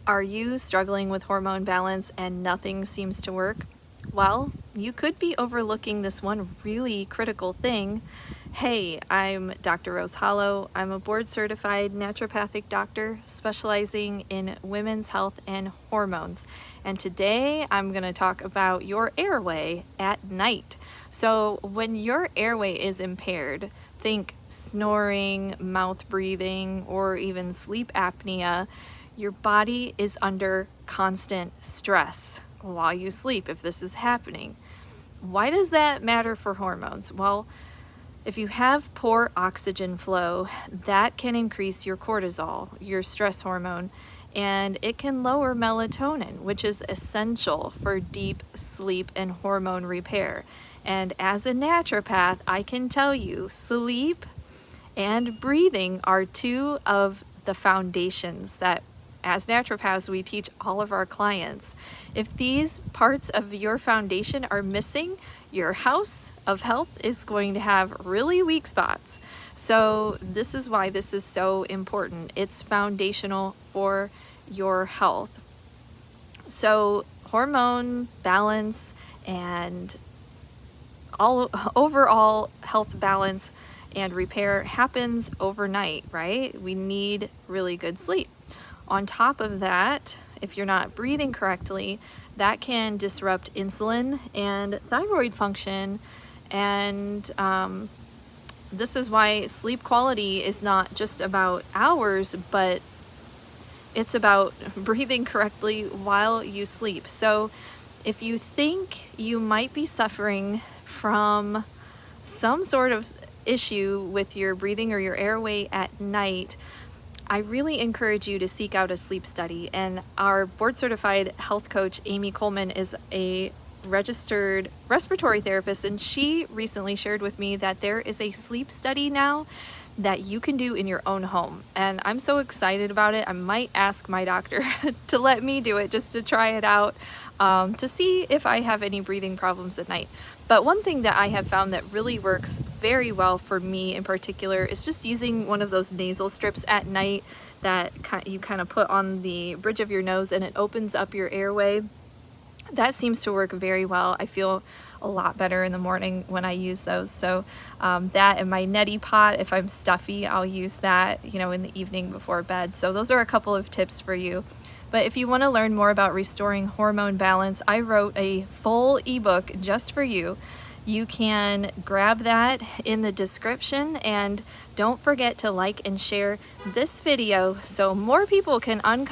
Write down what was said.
Are you struggling with hormone balance and nothing seems to work? Well, you could be overlooking this one really critical thing. Hey, I'm Dr. Rose Hollow. I'm a board certified naturopathic doctor specializing in women's health and hormones. And today I'm going to talk about your airway at night. So, when your airway is impaired, think snoring, mouth breathing, or even sleep apnea, your body is under constant stress while you sleep if this is happening. Why does that matter for hormones? Well, if you have poor oxygen flow, that can increase your cortisol, your stress hormone, and it can lower melatonin, which is essential for deep sleep and hormone repair. And as a naturopath, I can tell you sleep and breathing are two of the foundations that as naturopaths we teach all of our clients. If these parts of your foundation are missing, your house of health is going to have really weak spots. So this is why this is so important. It's foundational for your health. So hormone balance and overall health balance and repair happens overnight, right? We need really good sleep. On top of that, if you're not breathing correctly, that can disrupt insulin and thyroid function. And this is why sleep quality is not just about hours, but it's about breathing correctly while you sleep. So if you think you might be suffering from some sort of issue with your breathing or your airway at night, I really encourage you to seek out a sleep study. And our board certified health coach, Amy Coleman, is a registered respiratory therapist, and she recently shared with me that there is a sleep study now that you can do in your own home. And I'm so excited about it. I might ask my doctor to let me do it just to try it out, to see if I have any breathing problems at night. But one thing that I have found that really works very well for me in particular is just using one of those nasal strips at night that you kind of put on the bridge of your nose and it opens up your airway. That seems to work very well. I feel a lot better in the morning when I use those. So that and my neti pot, if I'm stuffy, I'll use that, in the evening before bed. So those are a couple of tips for you. But if you want to learn more about restoring hormone balance, I wrote a full ebook just for you. You can grab that in the description, and don't forget to like and share this video so more people can uncover